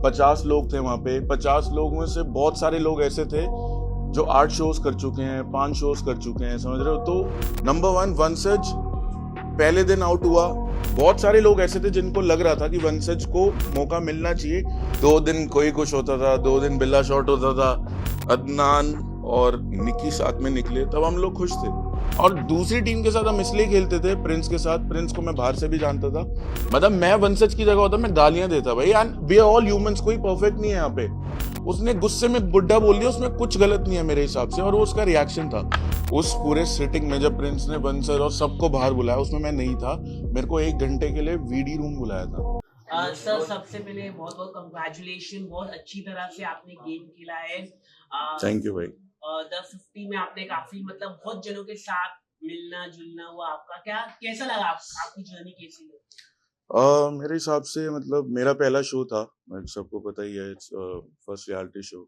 50 लोग थे वहां पे। 50 लोगों में से बहुत सारे लोग ऐसे थे जो 8 शोज कर चुके हैं, 5 शोज कर चुके हैं, समझ रहे हो? तो नंबर वन, वंसज पहले दिन आउट हुआ। बहुत सारे लोग ऐसे थे जिनको लग रहा था कि वंसज को मौका मिलना चाहिए। 2 दिन कोई कुछ होता था, 2 दिन बिल्ला शॉट होता था, अदनान और निकी साथ में निकले, तब हम लोग खुश थे। और दूसरी टीम के साथ हम इसलिए खेलते थे, प्रिंस के साथ। प्रिंस को मैं बाहर से भी जानता था। मतलब मैं वंसज की जगह होता, मैं गालियां देता भाई, and we are all humans, कोई परफेक्ट नहीं है यहाँ पे। उसने गुस्से में बुड्ढा बोल दिया, उसमें कुछ गलत नहीं है मेरे हिसाब से, और वो उसका रिएक्शन था। उस पूरे सिटिंग में जब प्रिंस ने वंसज और सबको बाहर बुलाया, उसमें मैं नहीं था। मेरे को 1 घंटे के लिए वीडी रूम बुलाया था। सर सबसे पहले बहुत बहुत कंग्रेचुलेशन, बहुत अच्छी तरह से आपने गेम खेला है। थैंक यू भाई। द 50 में आपने काफी मतलब बहुत जनों के साथ मिलना जुलना हुआ, आपका क्या कैसा लगा? आपकी जर्नी कैसी लगी? मेरे हिसाब से मतलब मेरा पहला शो था, सबको पता ही है, इट्स फर्स्ट रियलिटी शो।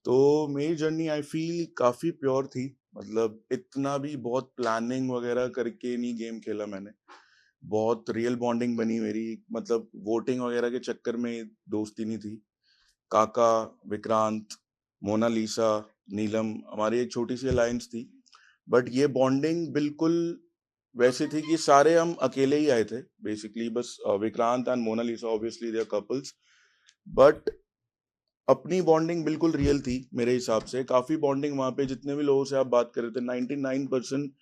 तो मेरी जर्नी आई फील काफी प्योर थी। मतलब इतना भी बहुत प्लानिंग वगैरह करके नहीं गेम खेला मैंने। बहुत रियल बॉन्डिंग बनी मेरी। मतलब वोटिंग वगैरह के चक्कर में दोस्ती नहीं थी। काका, विक्रांत, मोनालिसा, नीलम, हमारी एक छोटी सी अलायंस थी। बट ये बॉन्डिंग बिल्कुल वैसी थी कि सारे हम अकेले ही आए थे बेसिकली। बस Vikrant and Monalisa, obviously they are couples, but अपनी बॉन्डिंग बिल्कुल रियल थी मेरे हिसाब से। काफी बॉन्डिंग वहां पे, जितने भी लोगों से आप बात कर रहे थे, 99%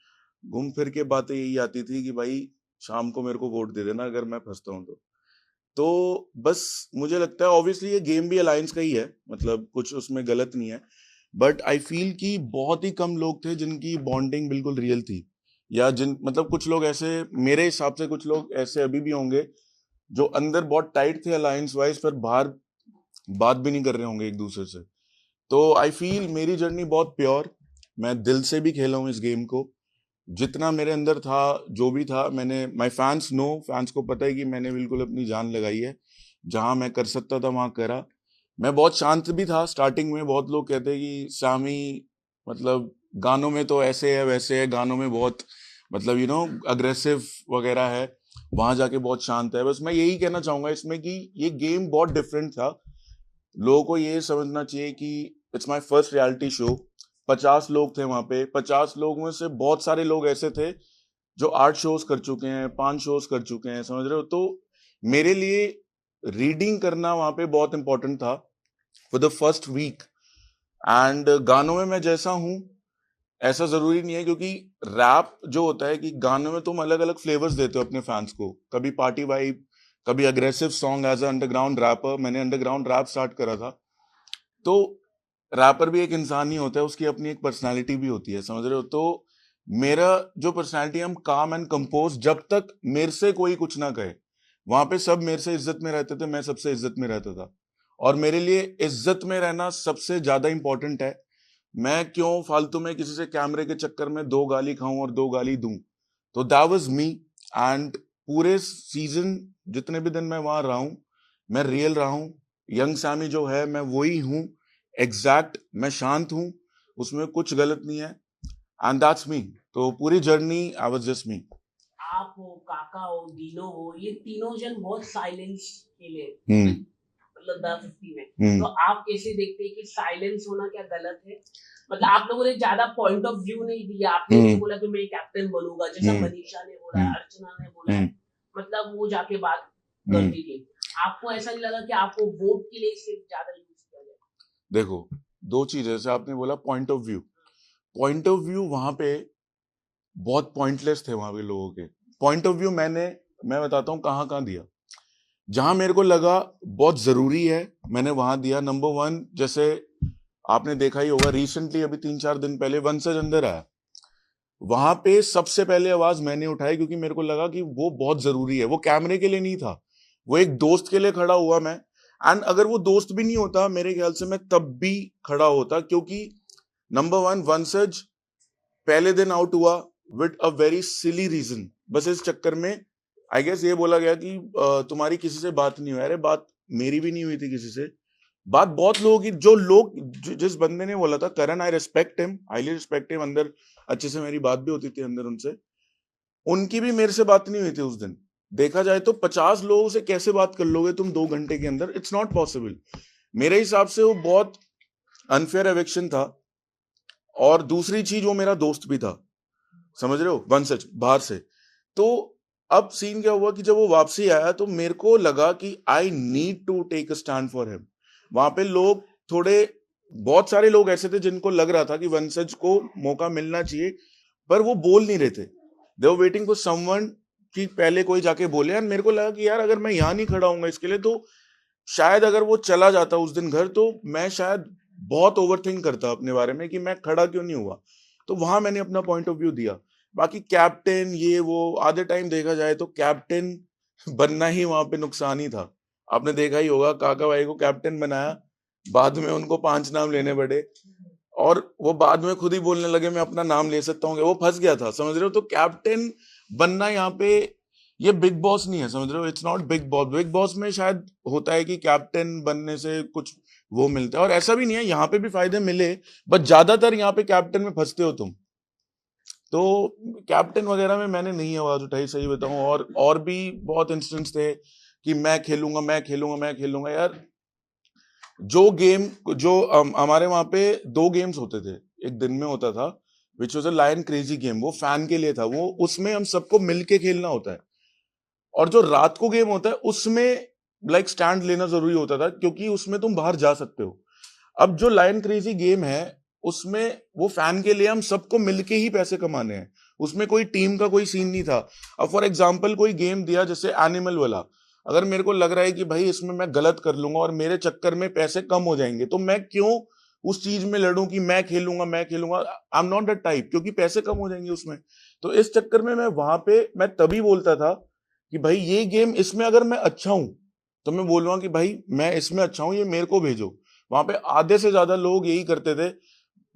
घूम फिर के बातें यही आती थी कि भाई शाम को मेरे को वोट दे देना अगर मैं फंसता हूँ तो बस मुझे लगता है ऑब्वियसली ये गेम भी अलायंस का ही है, मतलब कुछ उसमें गलत नहीं है। बट आई फील कि बहुत ही कम लोग थे जिनकी बॉन्डिंग बिल्कुल रियल थी। या जिन मतलब कुछ लोग ऐसे, मेरे हिसाब से कुछ लोग ऐसे अभी भी होंगे जो अंदर बहुत टाइट थे अलायंस वाइज, पर बाहर बात भी नहीं कर रहे होंगे एक दूसरे से। तो आई फील मेरी जर्नी बहुत प्योर। मैं दिल से भी खेला हूँ इस गेम को। जितना मेरे अंदर था, जो भी था, मैंने, माय फैंस नो, फैंस को पता है कि मैंने बिल्कुल अपनी जान लगाई है। जहां मैं कर सकता था वहां करा। मैं बहुत शांत भी था स्टार्टिंग में। बहुत लोग कहते हैं कि सामी मतलब गानों में तो ऐसे है वैसे है, गानों में बहुत मतलब अग्रेसिव वगैरह है, वहां जाके बहुत शांत है। बस मैं यही कहना चाहूंगा इसमें कि ये गेम बहुत डिफरेंट था। लोगों को ये समझना चाहिए कि it's my first reality show. 50 लोग थे वहां पे। 50 लोगों में से बहुत सारे लोग ऐसे थे जो 8 शोज कर चुके हैं, 5 शोज कर चुके हैं, समझ रहे हो? तो मेरे लिए रीडिंग करना वहां पे बहुत इंपॉर्टेंट था for the first week. And गानों में मैं जैसा हूँ ऐसा जरूरी नहीं है, क्योंकि रैप जो होता है कि गानों में तुम अलग अलग फ्लेवर्स देते हो अपने फैंस को। कभी पार्टी वाइब, कभी aggressive song. As a underground rapper, मैंने अंडरग्राउंड रैप स्टार्ट करा था। तो रैपर भी एक इंसान ही होता है, उसकी अपनी एक पर्सनालिटी भी होती है, समझ रहे हो? तो मेरा जो पर्सनालिटी, हम काम एंड कंपोज, जब तक मेरे से कोई कुछ ना कहे। वहां पे सब मेरे से इज्जत में रहते थे, मैं सबसे इज्जत में रहता था। और मेरे लिए इज्जत में रहना सबसे ज्यादा इंपॉर्टेंट है। मैं क्यों फालतू में किसी से कैमरे के चक्कर में 2 गाली खाऊं और 2 गाली दूं? तो दैट वाज मी। एंड पूरे सीजन जितने भी दिन मैं वहां रहा हूं, मैं रियल रहा हूं। यंग सैमी जो है मैं वही हूं, एग्जैक्ट। मैं शांत हूं, उसमें कुछ गलत नहीं है, एंड दैट्स मी। तो पूरी जर्नी आई वाज जस्ट मी। आप हो, काका हो, दीनो हो, ये तीनों जन बहुत साइलेंस खेले हम्म। मतलब द 50 में। तो हम्म। आप कैसे देखते हैं कि साइलेंस होना क्या गलत है? मतलब आप लोगों ने ज्यादा पॉइंट ऑफ व्यू नहीं दिया, आपने नहीं हम्म। बोला कि मैं कैप्टन बनूंगा जैसा हम्म। मनीषा ने बोला है, हम्म। अर्चना ने बोला है। हम्म। मतलब वो जाके बात हम्म। करती थी। आपको ऐसा नहीं लगा कि आपको वोट के लिए सिर्फ ज्यादा यूज किया गया? देखो, दो चीजें, जैसे आपने बोला point of view. Point of view वहां पे बहुत पॉइंटलेस थे वहां पे लोगों के। पॉइंट ऑफ व्यू मैं बताता हूँ कहाँ कहाँ दिया। जहां मेरे को लगा बहुत जरूरी है, मैंने वहां दिया। नंबर वन, जैसे आपने देखा ही होगा रिसेंटली, अभी 3-4 दिन पहले वंसज अंदर आया। वहां पे सबसे पहले आवाज मैंने उठाई, क्योंकि मेरे को लगा कि वो बहुत जरूरी है। वो कैमरे के लिए नहीं था, वो एक दोस्त के लिए खड़ा हुआ मैं। एंड अगर वो दोस्त भी नहीं होता, मेरे ख्याल से मैं तब भी खड़ा होता, क्योंकि नंबर वन, वंसज पहले दिन आउट हुआ with a very silly reason. बस इस चक्कर में आई गेस ये बोला गया कि तुम्हारी किसी से बात नहीं हुई। अरे बात मेरी भी नहीं हुई थी किसी से। बात बहुत लोगों की, जो लोग जिस बंदे ने बोला था, Karan, I respect him, highly respect him. अंदर अच्छे से मेरी बात भी होती थी अंदर उनसे। उनकी भी मेरे से बात नहीं हुई थी उस दिन। देखा जाए तो 50 लोगों से कैसे बात कर लोगे तुम 2 घंटे के अंदर? It's not possible. मेरे हिसाब से वो बहुत अनफेयर एविक्शन था। और दूसरी चीज, वो मेरा दोस्त भी था, समझ रहे हो, वंशज बाहर से। तो अब सीन क्या हुआ कि जब वो वापसी आया तो मेरे को लगा कि I need to take a stand for him. वहां पे लोग थोड़े, बहुत सारे लोग ऐसे थे जिनको लग रहा था कि वंशज को मौका मिलना चाहिए, पर वो बोल नहीं रहे थे। दे वर वेटिंग फॉर समवन कि पहले कोई जाके बोले। और मेरे को लगा कि यार अगर मैं यहाँ नहीं खड़ा हूंगा इसके लिए, तो शायद अगर वो चला जाता उस दिन घर, तो मैं शायद बहुत ओवरथिंक करता अपने बारे में कि मैं खड़ा क्यों नहीं हुआ। तो वहां मैंने अपना पॉइंट ऑफ व्यू दिया। बाकी कैप्टन ये वो, आधे टाइम देखा जाए तो कैप्टन बनना ही वहां पे नुकसान ही था। आपने देखा ही होगा, काका भाई को कैप्टन बनाया, बाद में उनको 5 नाम लेने पड़े, और वो बाद में खुद ही बोलने लगे मैं अपना नाम ले सकता हूँ, वो फंस गया था, समझ रहे हो। तो कैप्टन बनना यहाँ पे, ये बिग बॉस नहीं है, समझ रहे हो, it's not big boss. Big boss में शायद होता है कि कैप्टन बनने से कुछ वो मिलता है, और ऐसा भी नहीं है, यहाँ पे भी फायदे मिले, बट ज्यादातर यहाँ पे कैप्टन में फंसते हो तुम। तो कैप्टन वगैरह में मैंने नहीं आवाज उठाई, सही बताऊं। और भी बहुत इंस्टेंस थे कि मैं खेलूंगा, मैं खेलूंगा, मैं खेलूंगा। यार जो गेम, जो हमारे वहां पे 2 गेम्स होते थे, एक दिन में होता था, which was a lion crazy game, वो फैन के लिए था, वो उसमें हम सबको मिलके खेलना होता है। और जो रात को गेम होता है उसमें लाइक स्टैंड लेना जरूरी होता था, क्योंकि उसमें तुम बाहर जा सकते हो। अब जो लायन क्रेजी गेम है, उसमें वो फैन के लिए हम सबको मिलके ही पैसे कमाने हैं, उसमें कोई टीम का कोई सीन नहीं था। अब फॉर एग्जाम्पल कोई गेम दिया जैसे एनिमल वाला, अगर मेरे को लग रहा है कि भाई इसमें मैं गलत कर लूंगा और मेरे चक्कर में पैसे कम हो जाएंगे, तो मैं क्यों उस चीज में लड़ूं कि मैं खेलूंगा, मैं खेलूंगा। I am not that type, क्योंकि पैसे कम हो जाएंगे उसमें। तो इस चक्कर में मैं वहां पे मैं तभी बोलता था कि भाई ये गेम, इसमें अगर मैं अच्छा हूं तो मैं बोल रहा हूँ कि भाई मैं इसमें अच्छा हूं, ये मेरे को भेजो। वहां पे आधे से ज्यादा लोग यही करते थे,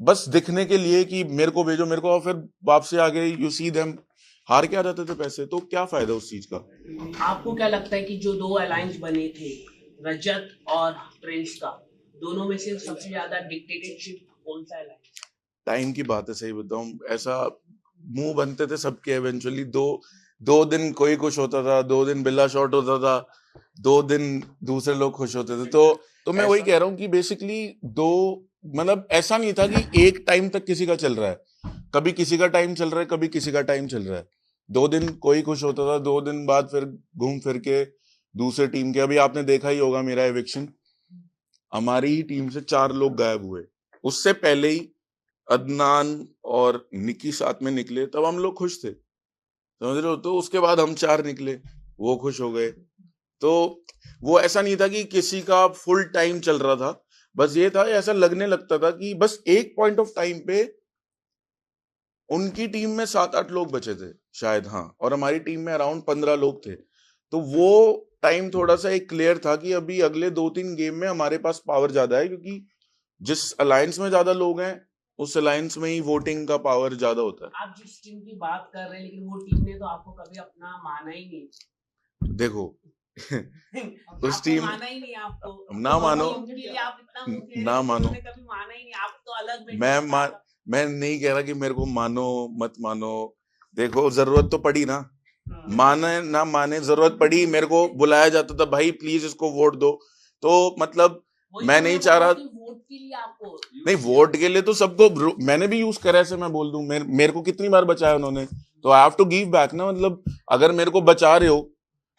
बस दिखने के लिए कि मेरे को भेजो, मेरे को, और फिर वापसी आगे यू सी देम हार के आ जाते थे पैसे। तो क्या फायदा उस चीज का। आपको क्या लगता है कि जो 2 अलायंस बने थे, रजत और प्रिंस का, दोनों में से सबसे ज्यादा डिक्टेटरशिप कौन सा अलायंस? टाइम की बात है, सही बताऊं, ऐसा मुंह बनते थे सबके इवेंचुअली। दो 2 दिन कोई खुश होता था, 2 दिन बिल्ला शॉट होता था, 2 दिन दूसरे लोग खुश होते थे। तो मैं वही कह रहा हूँ कि बेसिकली दो, मतलब ऐसा नहीं था कि एक टाइम तक किसी का चल रहा है, कभी किसी का टाइम चल रहा है, कभी किसी का टाइम चल रहा है। 2 दिन कोई खुश होता था, 2 दिन बाद फिर घूम फिर के दूसरे टीम के, अभी आपने देखा ही होगा मेरा एविक्शन, हमारी ही टीम से 4 लोग गायब हुए। उससे पहले ही अदनान और निकी साथ में निकले, तब हम लोग खुश थे, समझ रहे हो। तो उसके बाद हम 4 निकले, वो खुश हो गए। तो वो ऐसा नहीं था कि किसी का फुल टाइम चल रहा था, बस ये था, ऐसा लगने लगता था कि बस एक पॉइंट ऑफ टाइम पे उनकी टीम में 7-8 लोग बचे थे शायद, हाँ, और हमारी टीम में अराउंड 15 लोग थे। तो वो टाइम थोड़ा सा एक क्लियर था कि अभी अगले 2-3 गेम में हमारे पास पावर ज्यादा है, क्योंकि जिस अलायंस में ज्यादा लोग हैं उस अलायंस में ही वोटिंग का पावर ज्यादा होता है। आप जिस टीम की बात कर रहे हैं, लेकिन वो टीम ने तो आपको कभी अपना माना ही नहीं। देखो उस आपको टीम, माना ही नहीं, आपको ना तो मानो, टीम के लिए आप इतना मुंह फेर रहे ना थे, मानो, उन्होंने कभी माना ही नहीं, आप तो अलग मैं बेंचमार्क मान था। मैं नहीं कह रहा कि मेरे को मानो मत मानो। देखो जरूरत तो पड़ी ना, हाँ। माने ना माने, जरूरत पड़ी, मेरे को बुलाया जाता था, भाई प्लीज इसको वोट दो। तो मतलब वही मैं तो नहीं मैं चाह बोल रहा रहा। हूँ कि वोट के लिए आपको नहीं, वोट के लिए तो सबको मैंने भी यूज करा, ऐसे मैं बोल दूं, मेरे को कितनी बार बचाया उन्होंने, तो I have to give back ना। मतलब अगर मेरे को बचा रहे हो,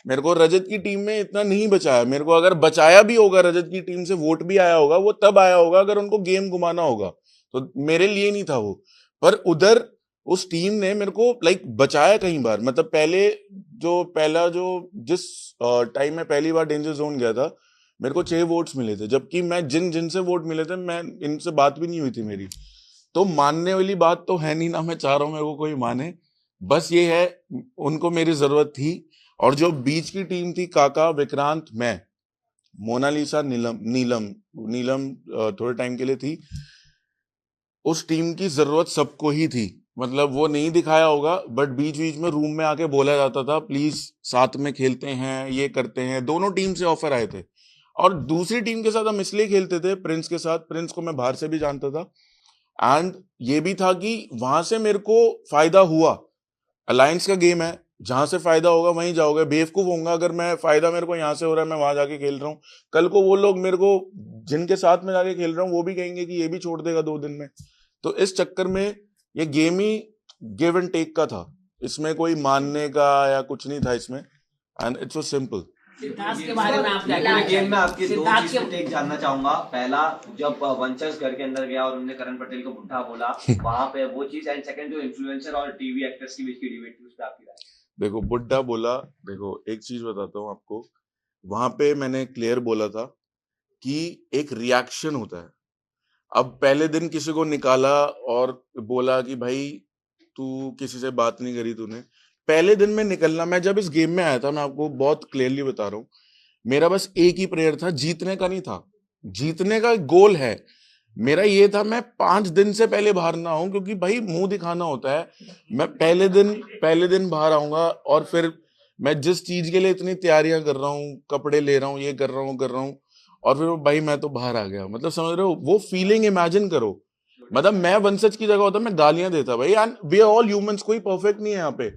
मेरे को रजत की टीम में इतना नहीं बचाया, मेरे को अगर बचाया भी होगा, रजत की टीम से वोट भी आया होगा, वो तब आया होगा अगर उनको गेम घुमाना होगा, तो मेरे लिए नहीं था वो। पर उधर उस टीम ने मेरे को लाइक बचाया कई बार। मतलब पहला जो जिस टाइम में पहली बार डेंजर जोन गया था, मेरे को 6 वोट्स मिले थे, जबकि मैं जिनसे वोट मिले थे, मैं इनसे बात भी नहीं हुई थी मेरी। तो मानने वाली बात तो है नहीं ना, मैं चाह रहा हूं मेरे को कोई माने, बस ये है, उनको मेरी जरूरत थी। और जो बीच की टीम थी, काका, विक्रांत, मैं, मोनालिसा, नीलम नीलम नीलम थोड़े टाइम के लिए थी, उस टीम की जरूरत सबको ही थी। मतलब वो नहीं दिखाया होगा, बट बीच बीच में रूम में आके बोला जाता था प्लीज साथ में खेलते हैं, ये करते हैं। दोनों टीम से ऑफर आए थे, और दूसरी टीम के साथ हम इसलिए खेलते थे, प्रिंस के साथ, प्रिंस को मैं बाहर से भी जानता था, एंड ये भी था कि वहां से मेरे को फायदा हुआ। अलायंस का गेम है, जहां से फायदा होगा वहीं जाओगे। बेवकूफ होऊंगा अगर मैं, फायदा मेरे को यहाँ से हो रहा है मैं वहां जाके खेल रहा हूँ, कल को वो लोग मेरे को जिनके साथ में जाके खेल रहा हूँ वो भी कहेंगे कि ये भी छोड़ देगा 2 दिन में। तो इस चक्कर में ये गेम ही गिव एंड टेक का था, इसमें कोई मानने का या कुछ नहीं था इसमें, and it's so simple. Siddharth के बारे में आप क्या पूरे कहना गेम में आपकी दो सिद्धार्थ चीज पे के टेक जानना चाहूंगा। पहला, जब वंचर्स घर के अंदर गया और उन्होंने करण पटेल को बुढ़ा बोला, वहां पे वो चीज, एंड सेकंड जो इन्फ्लुएंसर और टीवी एक्टर्स के बीच की डिबेट थी, उस पे आपकी राय। देखो बुड्ढा बोला, देखो एक चीज बताता हूँ आपको, वहां पे मैंने क्लियर बोला था कि एक रिएक्शन होता है। अब पहले दिन किसी को निकाला और बोला कि भाई तू किसी से बात नहीं करी तूने, पहले दिन में निकलना। मैं जब इस गेम में आया था, मैं आपको बहुत क्लियरली बता रहा हूँ, मेरा बस एक ही प्रेयर था, जीतने का नहीं था। जीतने का गोल है मेरा, ये था मैं 5 दिन से पहले बाहर ना आऊं, क्योंकि भाई मुंह दिखाना होता है। मैं पहले दिन बाहर आऊंगा और फिर मैं जिस चीज के लिए इतनी तैयारियां कर रहा हूँ, कपड़े ले रहा हूँ, ये कर रहा हूँ, और फिर भाई मैं तो बाहर आ गया। मतलब समझ रहे हो वो फीलिंग, इमेजिन करो। मतलब मैं वंशज की जगह होता मैं गालियां देता भाई, and we are all humans, कोई परफेक्ट नहीं है यहाँ पे,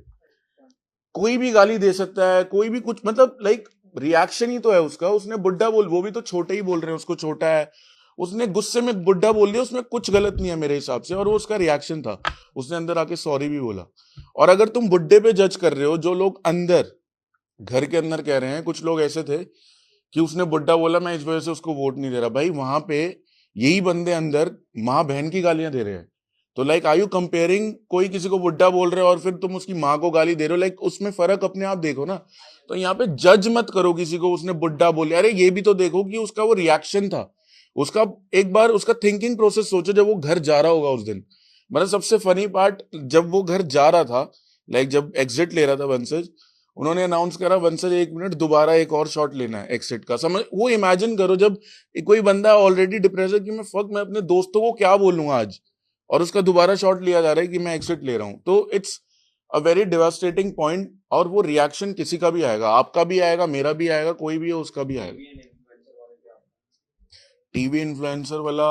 कोई भी गाली दे सकता है, कोई भी कुछ, मतलब लाइक रिएक्शन ही तो है उसका। उसने बुड्ढा बोल, वो भी तो छोटे ही बोल रहे हैं उसको छोटा है, उसने गुस्से में बुड्ढा बोल दिया, उसमें कुछ गलत नहीं है मेरे हिसाब से, और वो उसका रिएक्शन था। उसने अंदर आके सॉरी भी बोला। और अगर तुम बुड्ढे पे जज कर रहे हो, जो लोग अंदर घर के अंदर कह रहे हैं, कुछ लोग ऐसे थे कि उसने बुड्ढा बोला मैं इस वजह से उसको वोट नहीं दे रहा, भाई वहां पे यही बंदे अंदर माँ बहन की गालियां दे रहे हैं। तो लाइक आर यू कंपेयरिंग, कोई किसी को बुड्ढा बोल रहे हो और फिर तुम उसकी माँ को गाली दे रहे हो, लाइक उसमें फर्क अपने आप देखो ना। तो यहाँ पे जज मत करो किसी को, उसने बुड्ढा बोले, अरे ये भी तो देखो कि उसका वो रिएक्शन था, उसका एक बार उसका थिंकिंग प्रोसेस सोचो जब वो घर जा रहा होगा उस दिन। मतलब सबसे फनी पार्ट, जब वो घर जा रहा था, लाइक जब एग्जिट ले रहा था वंशज, उन्होंने अनाउंस करा वंशज 1 मिनट दोबारा एक और शॉट लेना है एक्सिट का। समझ, वो इमेजिन करो जब कोई बंदा ऑलरेडी डिप्रेस है कि मैं अपने दोस्तों को क्या बोलूंगा आज, और उसका दोबारा शॉट लिया जा रहा है कि मैं एक्सिट ले रहा हूं। तो it's a very devastating point, और वो रिएक्शन किसी का भी आएगा, आपका भी आएगा, मेरा भी आएगा, कोई भी है उसका भी आएगा। टीवी इन्फ्लुएंसर वाला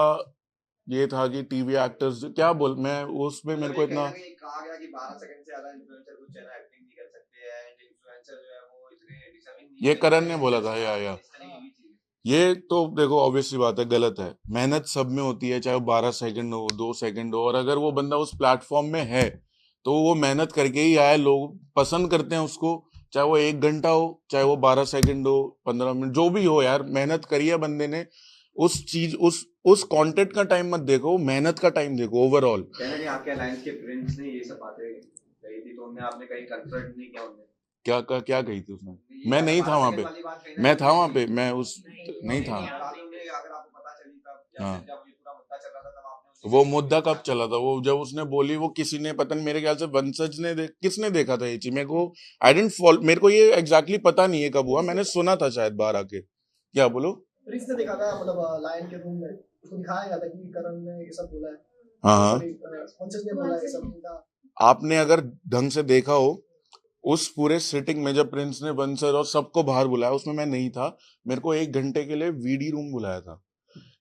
ये था कि टीवी एक्टर्स क्या बोल, मैं उसमें मेरे को इतना कहा गया कि 12 सेकंड से ज्यादा इन्फ्लुएंसर कुछ ज्यादा एक्टिंग नहीं कर सकते हैं, एंड इन्फ्लुएंसर जो है वो इतने डिजर्विंग नहीं ये है। करण ने बोला था, या इस तरह की चीजें। ये तो देखो ऑब्वियसली बात है, गलत है। मेहनत सब में होती है, चाहे वो 12 सेकंड हो, 2 सेकंड हो, और अगर वो बंदा उस प्लेटफॉर्म में है तो वो मेहनत करके ही आया, लोग पसंद करते हैं उसको, चाहे वो 1 घंटा हो, चाहे वो 12 सेकंड हो, 15 मिनट, जो भी हो यार, मेहनत करी है बंदे ने। उस चीज उस कंटेंट का टाइम मत देखो, मेहनत का टाइम देखो ओवरऑल। जनरली आपके अलायंस के फ्रेंड्स ने ये सब बातें कही थी, तो उनने आपने कहीं कंफर्ट नहीं किया उन्हें? क्या कही थी उसने? ये मैं अगर नहीं था 12 वहां सेकंड पे, वाली बात कही ना, मैं कि था वहां नहीं, पे, मैं उस नहीं था। बाद में अगर आपको पता चली तब, या हाँ, फिर जब ये पूरा मुद्दा चल रहा था तब आपने उनसे वो कहीं मुद्दा पूछा? कब चला था? वो जब उसने बोली, वो किसी ने पता नहीं, मेरे ख्याल से वंशज ने किसने देखा था ये चीज, मेरे को आई डेंट फॉलो, मेरे को ये एग्जैक्टली पता नहीं है कब हुआ, मैंने सुना था शायद बाहर आके। क्या बोलो? प्रिंस ने देखा था, मतलब लायन के रूम में उसको दिखाया गया था कि करण ने ये सब बोला है। हाँ हाँ, सॉरी, पंचज ने बोला है ये सब उनका। आपने अगर ढंग से देखा हो, उस पूरे सिटिंग में जब प्रिंस ने वंशज और सबको बाहर बुलाया, उसमें मैं नहीं था, मेरे को 1 घंटे के लिए वीडी रूम बुलाया था,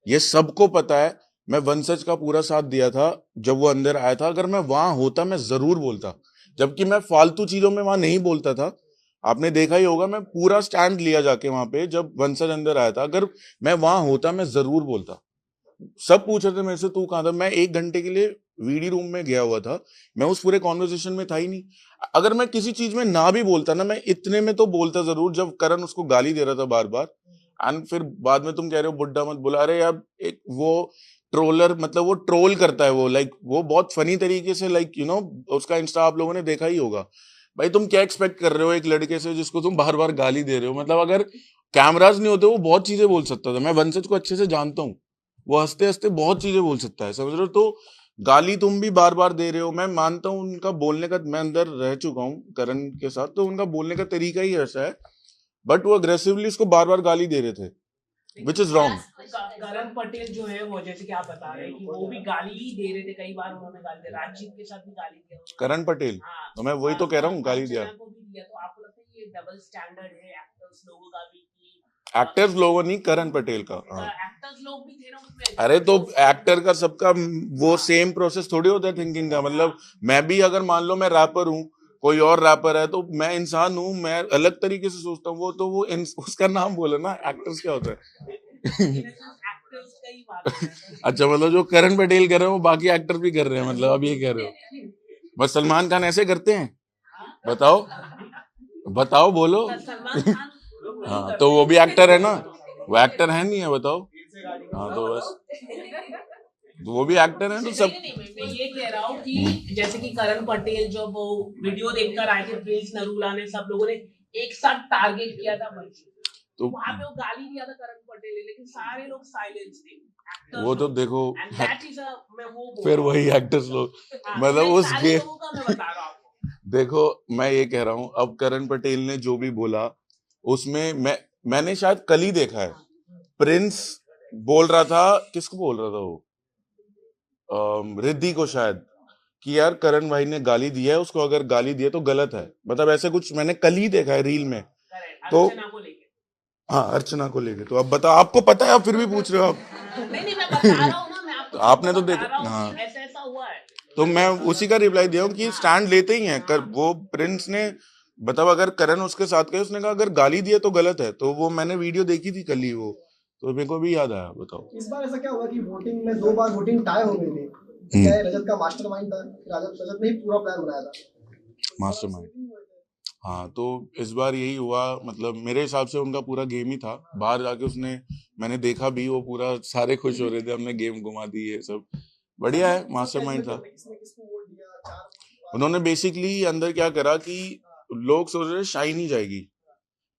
ये सबको पता है। मैं वंशज का पूरा साथ दिया था जब वो अंदर आया था, अगर मैं वहां होता मैं जरूर बोलता, जबकि मैं फालतू चीजों में वहां नहीं बोलता था। आपने देखा ही होगा, मैं पूरा स्टैंड लिया जाके वहां पे, जब वंशज अंदर आया था, अगर मैं वहां होता मैं जरूर बोलता। सब पूछ रहे थे मेरे से तू कहाँ था, मैं 1 घंटे के लिए वीडी रूम में गया हुआ था, मैं उस पूरे कॉन्वर्सेशन में था ही नहीं। अगर मैं किसी चीज में ना भी बोलता ना, मैं इतने में तो बोलता जरूर, जब करण उसको गाली दे रहा था बार बार, एंड फिर बाद में तुम कह रहे हो बुड्ढा मत बोला, अरे यार एक वो ट्रोलर, मतलब वो ट्रोल करता है, वो लाइक वो बहुत फनी तरीके से, लाइक यू नो, उसका इंस्टा आप लोगों ने देखा ही होगा। भाई तुम क्या एक्सपेक्ट कर रहे हो एक लड़के से जिसको तुम बार बार गाली दे रहे हो? मतलब अगर कैमराज नहीं होते वो बहुत चीजें बोल सकता था। मैं वंशज को अच्छे से जानता हूँ, वो हंसते हंसते बहुत चीजें बोल सकता है, समझ रहे हो? तो गाली तुम भी बार बार दे रहे हो, मैं मानता हूँ उनका बोलने का, मैं अंदर रह चुका हूँ करण के साथ, तो उनका बोलने का तरीका ही ऐसा है, बट वो अग्रेसिवली उसको बार बार गाली दे रहे थे, विच इज रॉन्ग। करण पटेल जो है वो, जैसे कि आप बता रहे हैं कि वो भी गाली ही दे रहे थे, कई बार उन्होंने गाली दिया, राजजीत के साथ भी गाली दिया उन्होंने। करण पटेल, हाँ, तो मैं वही तो कह रहा हूँ, गाली दिया। अर्चना को भी दिया। तो आपको लगता है ये डबल स्टैंडर्ड है एक्टर्स लोगों का भी कि एक्टर्स लोगों नहीं, करण पटेल का। हाँ, एक्टर्स लोग भी थे ना उसमें। अरे तो एक्टर का सबका वो सेम प्रोसेस थोड़ी होता है थिंकिंग का। मतलब मैं भी अगर मान लो मैं रैपर हूँ, कोई और रैपर है, तो मैं इंसान हूँ, मैं अलग तरीके से सोचता हूँ। वो तो उसका नाम बोलो ना, एक्टर्स क्या होता है। एक्टर्स का ही बात हो रहा है। अच्छा, मतलब जो करण पटेल कर रहे हैं वो बाकी एक्टर भी कर रहे हैं, मतलब अब ये कह रहे हो? बस सलमान खान ऐसे करते हैं? बताओ बताओ, बोलो। सलमान खान नहीं हाँ, करते तो वो भी हैं। एक्टर है ना, वो एक्टर है नहीं है, बताओ। हाँ, तो बस, तो वो भी एक्टर है, तो सब। नहीं, मैं ये कह रहा हूँ कि जैसे कि करण पटेल जब वो वीडियो देखकर आए थे, प्रिंस नरूला ने, सब लोगों ने एक साथ टारगेट किया था वंश, तो वहां पे वो गाली दिया था करण पटेल ने, लेकिन सारे लोग साइलेंस थे, वो तो देखो, एंड दैट इज मैं वो बोल फिर रहा हूँ। वही एक्टर्स लोग, हाँ, मतलब मैं उस सारे गे लोगों का मैं बता रहा हूँ आपको। देखो, मैं ये कह रहा हूँ, अब करण पटेल ने जो भी बोला उसमें मैंने शायद कल ही देखा है, प्रिंस बोल रहा था, किसको बोल रहा था वो, रिद्धि को शायद, कि यार करण भाई ने गाली दिया है उसको, अगर गाली दिया तो गलत है, मतलब ऐसे कुछ मैंने कल ही देखा है रील में। Correct, तो अर्चना को लेके। हाँ, अर्चना को लेके, तो अब बताओ, आपको पता है, आप फिर भी पूछ रहे हो आप। नहीं, मैं बता रहा हूँ ना, मैं आपको तो सिर्फ आपने तो बता देखा, रहा हूँ हाँ, कि ऐसा ऐसा हुआ है। तो मैं उसी का रिप्लाई दिया हूँ कि स्टैंड लेते ही हैं वो प्रिंस ने, मतलब अगर करण उसके साथ गए, उसने कहा अगर गाली दिया तो गलत है, तो वो मैंने वीडियो देखी थी कल ही वो, तो मेरे को भी याद आया, बताओ। इस बार ऐसा क्या हुआ कि वोटिंग में 2 बार वोटिंग टाई हो गई थी? क्या ये रजत का मास्टरमाइंड था? रजत ने ही पूरा प्लान बनाया था? मास्टरमाइंड। हाँ, तो इस बार यही हुआ, मतलब मेरे हिसाब से उनका पूरा गेम ही था, बाहर जाके उसने, मैंने देखा भी, वो पूरा सारे खुश हो रहे थे, हमने गेम घुमा दी, ये सब बढ़िया है, मास्टरमाइंड था। किसने किसको वोट दिया? 4 उन्होंने बेसिकली अंदर क्या करा कि लोग सोच रहे शाइन ही जाएगी,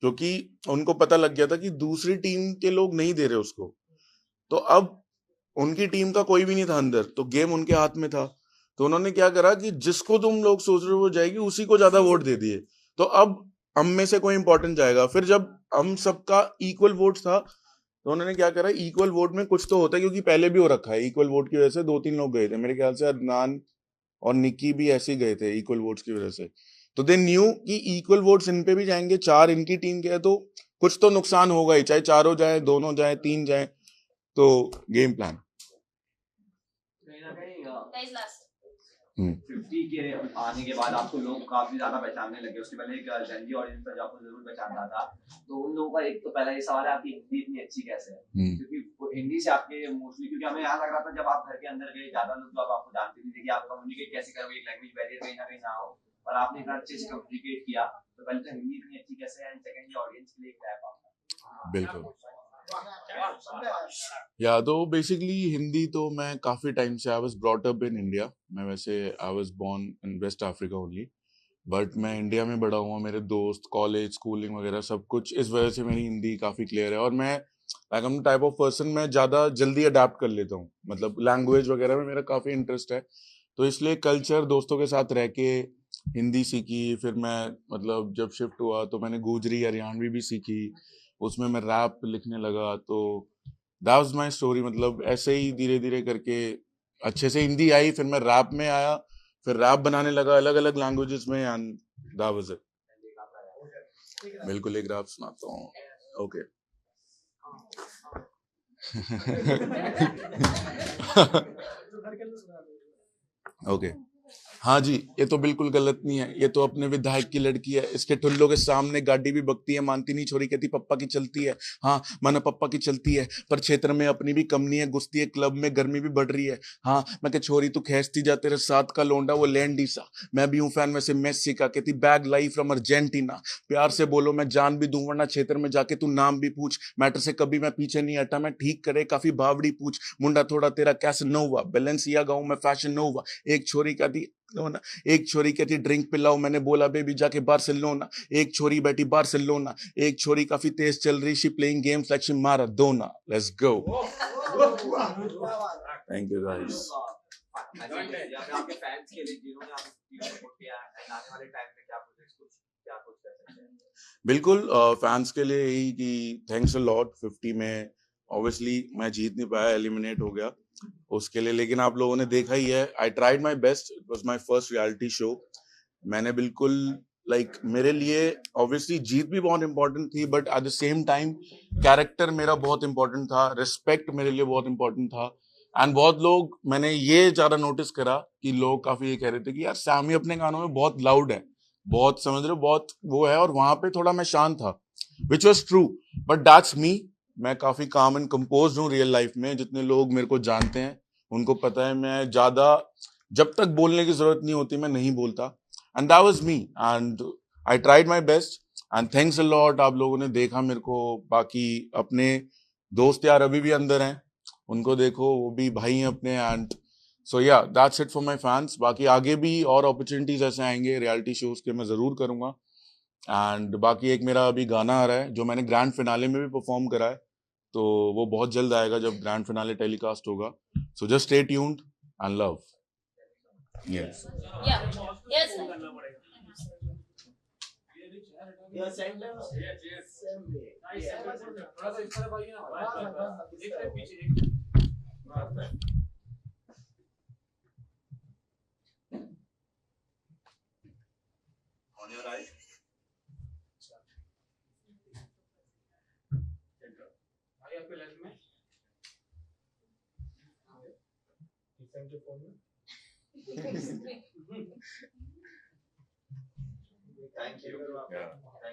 क्योंकि उनको पता लग गया था कि दूसरी टीम के लोग नहीं दे रहे उसको, तो अब उनकी टीम का कोई भी नहीं था अंदर, तो गेम उनके हाथ में था, तो उन्होंने क्या करा कि जिसको तुम लोग सोच रहे हो वो जाएगी, उसी को ज्यादा वोट दे दिए, तो अब हम में से कोई इंपॉर्टेंट जाएगा। फिर जब हम सबका इक्वल वोट था, तो उन्होंने क्या करा, इक्वल वोट में कुछ तो होता है, क्योंकि पहले भी हो रखा है, इक्वल वोट की वजह से 2-3 लोग गए थे, मेरे ख्याल से अदनान और निक्की भी ऐसे ही गए थे इक्वल वोट्स की वजह से, तो दे न्यू कि इक्वल वोट्स इन पे भी जाएंगे, 4 इनकी टीम के है, तो कुछ तो नुकसान होगा ही, चाहे चारों जाए, दोनों जाए, 3 जाए, तो गेम प्लान। कहीं ना कहीं Guys, last. 50 के आने के बाद आपको लोग काफी ज्यादा पहचानने लगे। उसके पहले एक जनजी ऑडियंस था जो आपको जरूर पहचानता था, तो उन लोगों का एक तो पहला ये सवाल है, आपकी हिंदी इतनी अच्छी कैसे है? क्योंकि हिंदी से आपके मोस्टली, क्योंकि हमें यहाँ लग रहा था जब आप घर के अंदर गए, ज्यादा लोग जो आपको जानते नहीं थे कि आप कम्युनिकेट कैसे करोगे, एक लैंग्वेज बैरियर कहीं ना हो, और आपने इतना अच्छे से कम्युनिकेट किया, तो पहले तो हिंदी इतनी अच्छी कैसे है, एंड सेकंडली ऑडियंस के लिए एक रैप आपका। बिल्कुल, या तो बेसिकली हिंदी तो मैं काफी टाइम से, I was brought up in India, मैं वैसे I was born in West Africa only, but मैं इंडिया में बड़ा हुआ, मेरे दोस्त, कॉलेज, स्कूलिंग वगैरह सब कुछ, इस वजह से मेरी हिंदी काफी क्लियर है, और मैं like am type of person, मैं ज्यादा जल्दी अडेप्ट कर लेता हूँ, मतलब लैंग्वेज वगैरह में मेरा काफी इंटरेस्ट है, तो इसलिए कल्चर, दोस्तों के साथ रह के हिंदी सीखी, फिर मैं, मतलब जब शिफ्ट हुआ तो मैंने गोजरी हरियाणवी भी सीखी, उसमें मैं रैप लिखने लगा, तो दैट वाज माय स्टोरी, मतलब ऐसे ही धीरे धीरे करके अच्छे से हिंदी आई, फिर मैं रैप में आया, फिर रैप बनाने लगा अलग अलग लैंग्वेजेस में, एंड दैट वाज इट। बिल्कुल, एक रैप सुनाता हूँ, ओके। ओके, हाँ जी, ये तो बिल्कुल गलत नहीं है, ये तो अपने विधायक की लड़की है, इसके ठुल्लों के सामने गाड़ी भी बकती है, मानती नहीं छोरी, कहती पप्पा की चलती है, हाँ माना पप्पा की चलती है, पर क्षेत्र में अपनी भी कम नहीं है, घुसती है क्लब में, गर्मी भी बढ़ रही है, हाँ मैं कह छोरी तू खींचती जा, तेरे साथ का लोंडा वो लैंडीसा, मैं भी हूँ फैन वैसे मेसी का, कहती बैग लाई फ्रॉम अर्जेंटीना, प्यार से बोलो मैं जान भी दूं, वरना क्षेत्र में जाके तू नाम भी पूछ, मैटर से कभी मैं पीछे नहीं हटा, मैं ठीक करे काफी बावड़ी पूछ, मुंडा थोड़ा तेरा कैसे नोवा, बैलेंसियागा हूं मैं फैशन नोवा, एक छोरी का दी लोना, एक छोरी कहती ड्रिंक पिलाओ, मैंने बोला बेबी जाके बार्सिलोना, एक छोरी बैठी बार्सिलोना, एक छोरी काफी तेज चल रही, she playing games like she Maradona, let's go. Thank you guys. आपके फैंस के लिए जिन्होंने आपको सपोर्ट किया, एंड आने वाले टाइम में क्या कुछ कर सकते हैं? बिल्कुल, फैंस के लिए यही कि थैंक्स अ लॉट, 50 में ऑब्वियसली मैं जीत नहीं पाया, एलिमिनेट हो गया उसके लिए, लेकिन आप लोगों ने देखा ही है, I tried my best, it was my first reality show, मैंने बिल्कुल मेरे लिए ऑब्वियसली जीत भी बहुत इंपॉर्टेंट थी, but at the same time character मेरा बहुत इंपॉर्टेंट था, रिस्पेक्ट मेरे लिए बहुत इंपॉर्टेंट था, एंड बहुत लोग, मैंने ये ज्यादा नोटिस करा कि लोग काफी ये कह रहे थे कि यार सैमी अपने गानों में बहुत लाउड है, बहुत समझ रहे हो, बहुत वो है, और वहां पे थोड़ा मैं शांत था, which was true, but that's me. मैं काफी काम एंड कंपोज हूँ रियल लाइफ में। जितने लोग मेरे को जानते हैं उनको पता है मैं ज्यादा, जब तक बोलने की जरूरत नहीं होती मैं नहीं बोलता, and that was me, and I tried my best, and thanks a lot. आप लोगों ने देखा मेरे को, बाकी अपने दोस्त यार अभी भी अंदर हैं, उनको देखो, वो भी भाई हैं अपने, एंड सो या that's it for my fans. बाकी आगे भी और अपॉर्चुनिटीज ऐसे आएंगे रियलिटी शोज के, मैं जरूर करूंगा। एंड बाकी एक मेरा अभी गाना आ रहा है जो मैंने ग्रैंड फिनाले में भी परफॉर्म करा है, तो वो बहुत जल्द आएगा जब ग्रैंड फिनाले टेलीकास्ट होगा। So just stay tuned and love. Yes. Yeah. Yes. Yeah, center. Same way. On your right. Thank you. Yeah.